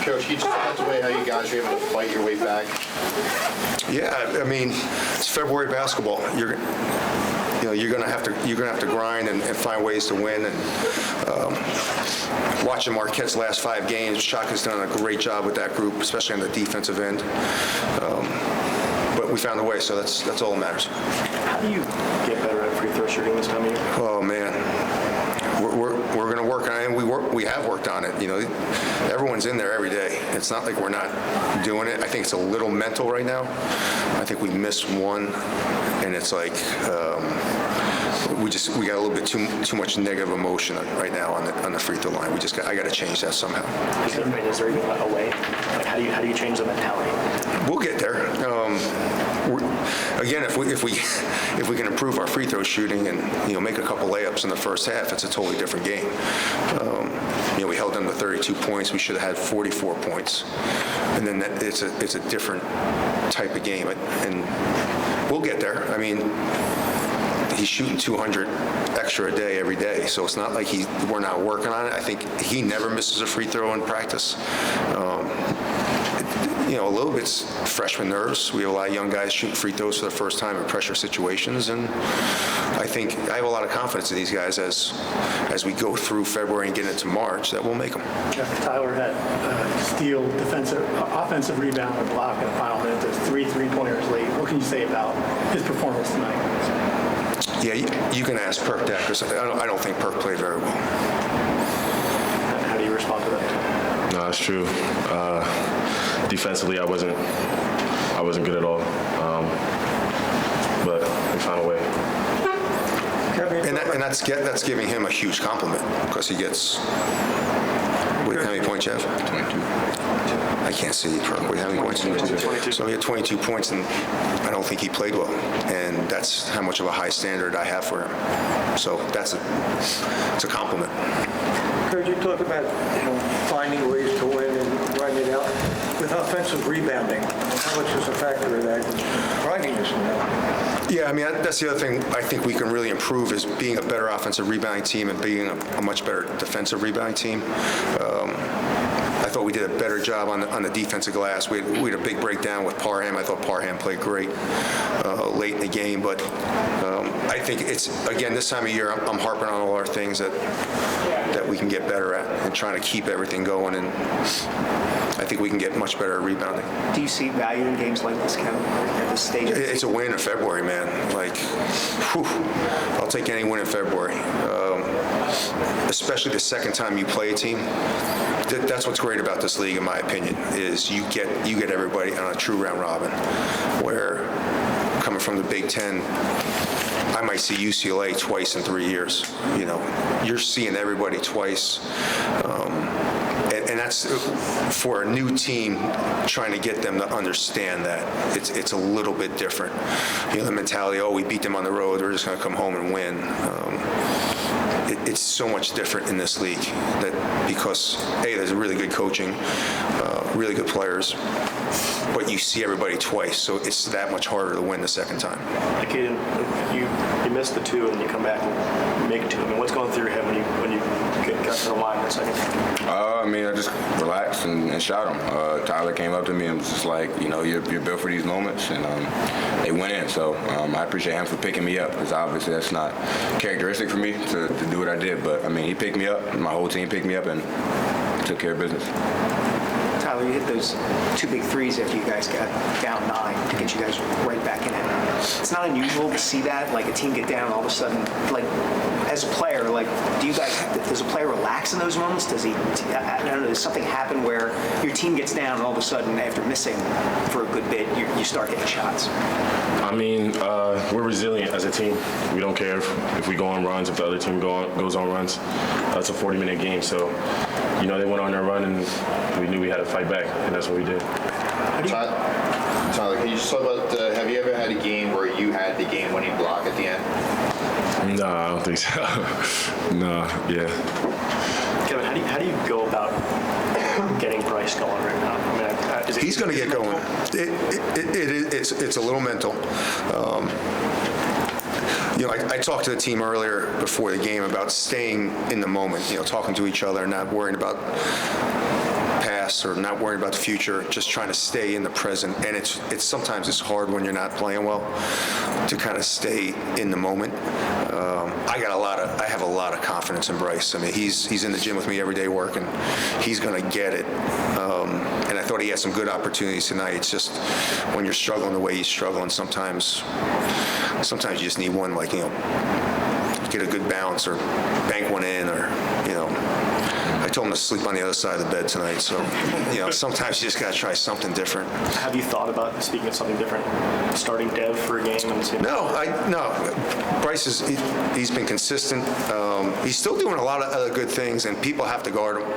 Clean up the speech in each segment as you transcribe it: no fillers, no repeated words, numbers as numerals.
Coach, can you just talk about how you guys are able to fight your way back? Yeah, I mean, it's February basketball. You're gonna have to grind and find ways to win. And watching Marquette's last 5 games, Shaka's done a great job with that group, especially on the defensive end. But we found a way, so that's all that matters. How do you get better at free throw shooting this time of year? Oh man, we're going to work on it, and we have worked on it. Everyone's in there every day. It's not like we're not doing it. I think it's a little mental right now. I think we missed one, and it's like we got a little bit too much negative emotion right now on the free throw line. I got to change that somehow. Is there even a way? Like how do you change the mentality? We'll get there. Again, if we can improve our free throw shooting and make a couple layups in the first half, it's a totally different game. We held them to 32 points. We should have had 44 points, and then it's a different type of game. And we'll get there. I mean, he's shooting 200 extra a day every day, so it's not like we're not working on it. I think he never misses a free throw in practice. A little bit's freshman nerves. We have a lot of young guys shooting free throws for the first time in pressure situations, and I have a lot of confidence in these guys as we go through February and get into March that we'll make them. Tyler had steal, offensive rebound, and block in the final minute. There's 3 3-pointers late. What can you say about his performance tonight? Yeah, you can ask Perk that, because I don't think Perk played very well. How do you respond to that? No, that's true. Defensively, I wasn't good at all, but we found a way. And that's giving him a huge compliment, because he gets. How many points you have? 22. I can't see. How many points? 22. So he had 22 points, and I don't think he played well. And that's how much of a high standard I have for him. So it's a compliment. Could you talk about finding ways to win and grinding it out with offensive rebounding? How much is a factor of that? Grinding is Yeah, I mean, that's the other thing I think we can really improve is being a better offensive rebounding team and being a much better defensive rebounding team. I thought we did a better job on the defensive glass. We had a big breakdown with Parham. I thought Parham played great late in the game, but I think it's, again, this time of year, I'm harping on all our things that we can get better at and trying to keep everything going, and I think we can get much better at rebounding. Do you see value in games like this, Kevin, at this stage? It's a win in February, man. Like, whew, I'll take any win in February. Especially the second time you play a team. That's what's great about this league, in my opinion, is you get everybody on a true round robin, where coming from the Big Ten, I might see UCLA twice in 3 years. You're seeing everybody twice. And that's for a new team, trying to get them to understand that it's a little bit different. The mentality, we beat them on the road, we're just going to come home and win. It's so much different in this league because there's really good coaching, really good players, but you see everybody twice, so it's that much harder to win the second time. Acaden, you missed the 2 and then you come back and make it 2. I mean, what's going through your head when you got to the line in a second? I just relaxed and shot him. Tyler came up to me and was just like, you're built for these moments, and they went in. So I appreciate him for picking me up, because obviously that's not characteristic for me to do what I did. But I mean, he picked me up, my whole team picked me up, and took care of business. Tyler, you hit those 2 big threes after you guys got down 9 to get you guys right back in it. It's not unusual to see that, like a team get down all of a sudden. Like, as a player, does a player relax in those moments? Does he, I don't know, does something happen where your team gets down and all of a sudden, after missing for a good bit, you start hitting shots? I mean, we're resilient as a team. We don't care if we go on runs, if the other team goes on runs. It's a 40-minute game, so, they went on their run, and we knew we had to fight back, and that's what we did. Tyler, can you just talk about, have you ever had a game where you had the game-winning block at the end? No, I don't think so. No, yeah. Kevin, how do you go about getting Bryce going right now? I mean, He's going to get going. It's a little mental. I talked to the team earlier before the game about staying in the moment, talking to each other, not worrying about past past or not worrying about the future, just trying to stay in the present. And it's sometimes it's hard when you're not playing well to kind of stay in the moment. I have a lot of confidence in Bryce. I mean, he's in the gym with me every day working. He's going to get it. And I thought he had some good opportunities tonight. It's just when you're struggling the way he's struggling, sometimes you just need one, like, get a good bounce or bank one in, or, I told him to sleep on the other side of the bed tonight. So, sometimes you just got to try something different. Have you thought about, speaking of something different, starting Dev for a game? No. Bryce he's been consistent. He's still doing a lot of other good things, and people have to guard him.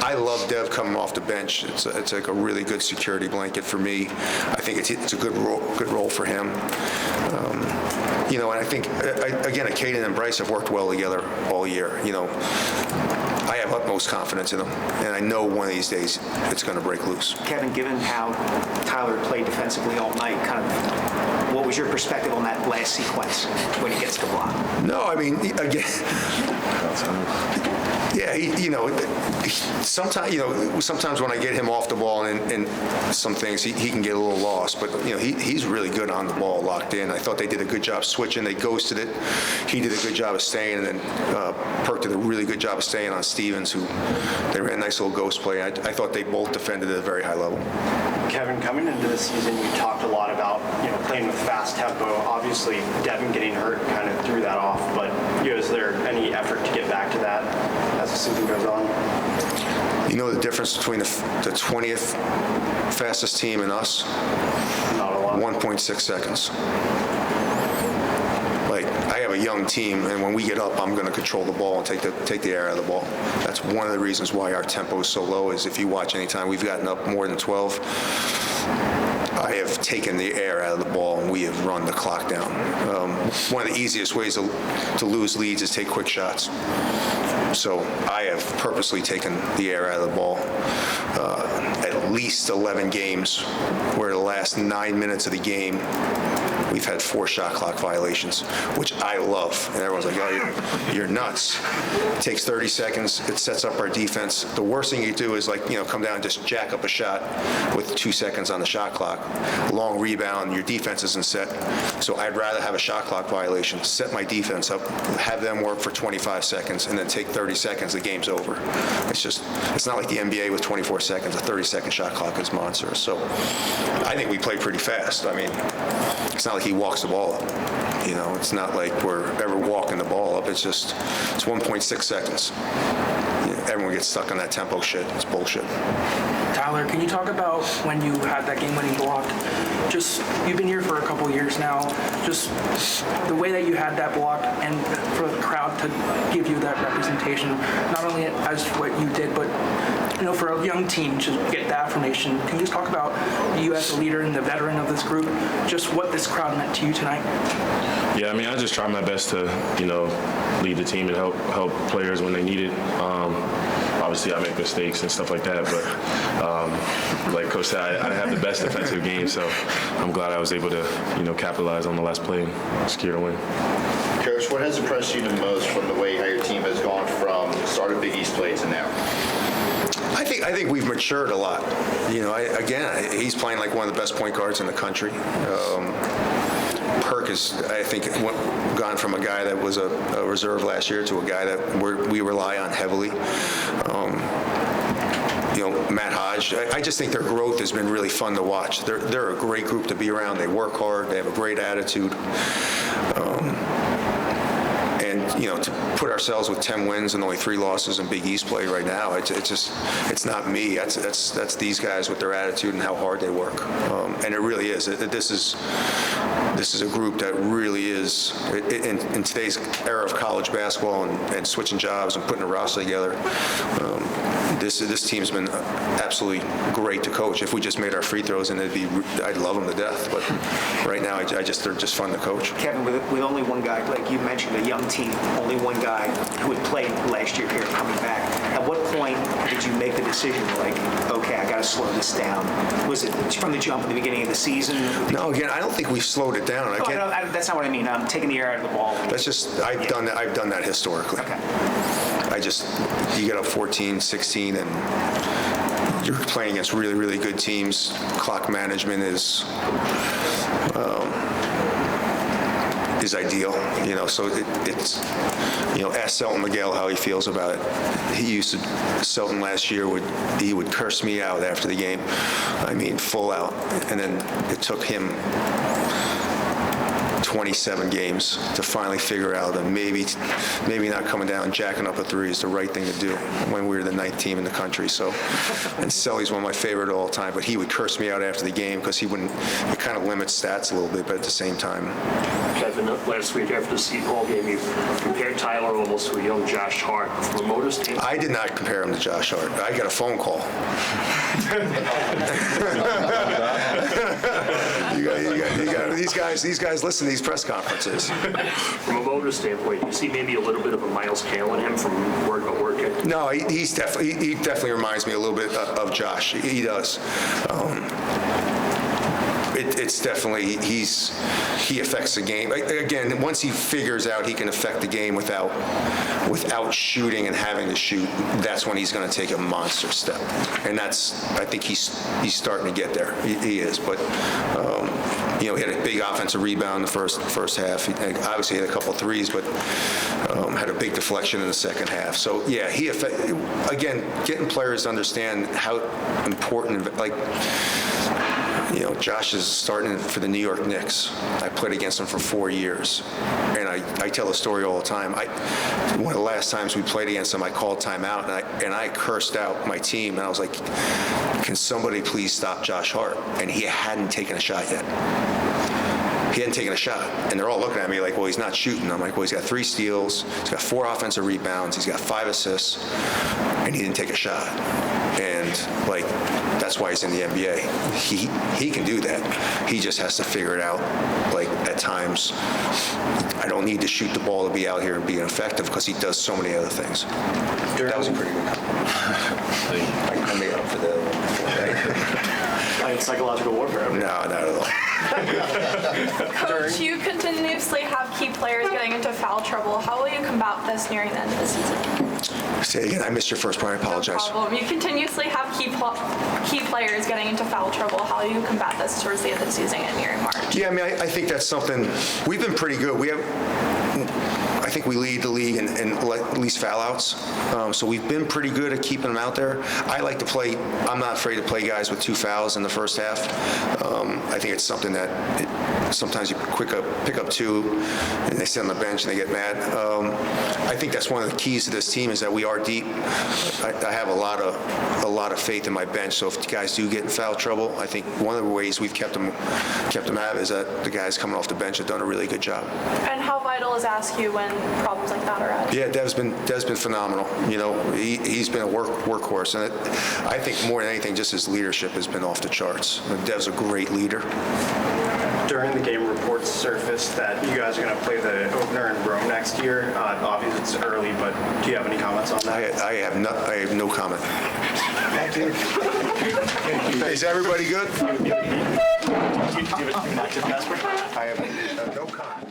I love Dev coming off the bench. It's like a really good security blanket for me. I think it's a good role for him. And I think, again, Acaden and Bryce have worked well together all year. I have utmost confidence in them, and I know one of these days it's going to break loose. Kevin, given how Tyler played defensively all night, what was your perspective on that last sequence when he gets the block? No, I mean, again, sometimes when I get him off the ball and some things, he can get a little lost. But, he's really good on the ball, locked in. I thought they did a good job switching. They ghosted it. He did a good job of staying, and then Perk did a really good job of staying on Stevens, who they ran a nice little ghost play. I thought they both defended at a very high level. Kevin, coming into the season, you talked a lot about playing with fast tempo. Obviously, Devin getting hurt kind of threw that off. But is there any effort to get back to that as the season goes on? The difference between the 20th fastest team and us? Not a lot. 1.6 seconds. I have a young team, and when we get up, I'm going to control the ball and take the air out of the ball. That's one of the reasons why our tempo is so low. Is if you watch any time we've gotten up more than 12, I have taken the air out of the ball, and we have run the clock down. One of the easiest ways to lose leads is take quick shots. So I have purposely taken the air out of the ball. At least 11 games where the last 9 minutes of the game, we've had 4 shot clock violations, which I love. And everyone's like, oh, you're nuts. It takes 30 seconds. It sets up our defense. The worst thing you do is come down and just jack up a shot with 2 seconds on the shot clock. Long rebound, your defense isn't set. So I'd rather have a shot clock violation, set my defense up, have them work for 25 seconds, and then take 30 seconds, the game's over. It's not like the NBA with 24 seconds. A 30-second shot clock is monstrous. So I think we play pretty fast. I mean, it's not like he walks the ball up. It's not like we're ever walking the ball up. It's 1.6 seconds. Everyone gets stuck on that tempo shit. It's bullshit. Tyler, can you talk about when you had that game-winning block? You've been here for a couple years now. Just the way that you had that block, and for the crowd to give you that representation, not only as what you did, but for a young team to get that affirmation. Can you just talk about you as a leader and the veteran of this group, just what this crowd meant to you tonight? Yeah, I mean, I just try my best to, lead the team and help players when they need it. Obviously, I make mistakes and stuff like that, but like Coach said, I didn't have the best defensive game, so I'm glad I was able to, capitalize on the last play and secure the win. Coach, what has impressed you the most from the way how your team has gone from start of Big East play to now? I think we've matured a lot. He's playing like one of the best point guards in the country. Perk has, I think, gone from a guy that was a reserve last year to a guy that we rely on heavily. Matt Hodge, I just think their growth has been really fun to watch. They're a great group to be around. They work hard. They have a great attitude. To put ourselves with 10 wins and only 3 losses in Big East play right now, it's not me. That's these guys with their attitude and how hard they work. And it really is. This is a group that really is, in today's era of college basketball and switching jobs and putting a roster together, this team's been absolutely great to coach. If we just made our free throws, and I'd love them to death. But right now, they're just fun to coach. Kevin, with only one guy, like you mentioned, a young team, only one guy who had played last year here coming back. At what point did you make the decision, okay, I got to slow this down? Was it from the jump at the beginning of the season? No, again, I don't think we've slowed it down. That's not what I mean. I'm taking the air out of the ball. That's just, I've done that historically. Okay. You get up 14, 16, and playing against really, really good teams. Clock management is ideal, so it's, ask Selton Miguel how he feels about it. Selton last year he would curse me out after the game. I mean, full out. And then it took him 27 games to finally figure out that maybe not coming down and jacking up a three is the right thing to do when we were the 9th team in the country. So, and Selly's one of my favorite of all time, but he would curse me out after the game because it kind of limits stats a little bit, but at the same time. Kevin, last week after the Seton Hall game, you compared Tyler almost to a young Josh Hart. From a motor standpoint, I did not compare him to Josh Hart. I got a phone call. These guys listen to these press conferences. From a motor standpoint, you see maybe a little bit of a Miles Kale in him from work ethic? No, he definitely reminds me a little bit of Josh. He does. It's definitely, he affects the game. Again, once he figures out he can affect the game without shooting and having to shoot, that's when he's going to take a monster step. And I think he's starting to get there. He is. But, he had a big offensive rebound in the first half. He obviously had a couple threes, but had a big deflection in the second half. So, yeah, again, getting players to understand how important, Josh is starting for the New York Knicks. I played against him for 4 years. And I tell the story all the time. One of the last times we played against him, I called timeout, and I cursed out my team. And I was like, can somebody please stop Josh Hart? And he hadn't taken a shot yet. He hadn't taken a shot. And they're all looking at me like, well, he's not shooting. I'm like, well, he's got 3 steals. He's got 4 offensive rebounds. He's got 5 assists. And he didn't take a shot. And, that's why he's in the NBA. He can do that. He just has to figure it out. At times, I don't need to shoot the ball to be out here and be effective because he does so many other things. That was a pretty good comment. I made up for that. Like psychological warfare. No, not at all. Coach, you continuously have key players getting into foul trouble. How will you combat this nearing the end of the season? Say again, I missed your first part. I apologize. No problem. You continuously have key players getting into foul trouble. How will you combat this towards the end of the season and nearing March? Yeah, I think that's something, we've been pretty good. I think we lead the league in least foul outs. So we've been pretty good at keeping them out there. I like to play, I'm not afraid to play guys with 2 fouls in the first half. I think it's something that sometimes you pick up 2 and they sit on the bench and they get mad. I think that's one of the keys to this team is that we are deep. I have a lot of faith in my bench. So if guys do get in foul trouble, I think one of the ways we've kept them out is that the guys coming off the bench have done a really good job. And how vital is ask you when problems like that arise? Yeah, Dev's been phenomenal. He's been a workhorse, and I think more than anything, just his leadership has been off the charts. Dev's a great leader. During the game, reports surfaced that you guys are going to play the opener in Rome next year. Obviously, it's early, but do you have any comments on that? I have no comment. Thank you. Is everybody good? Do you have an active password? I have no comment.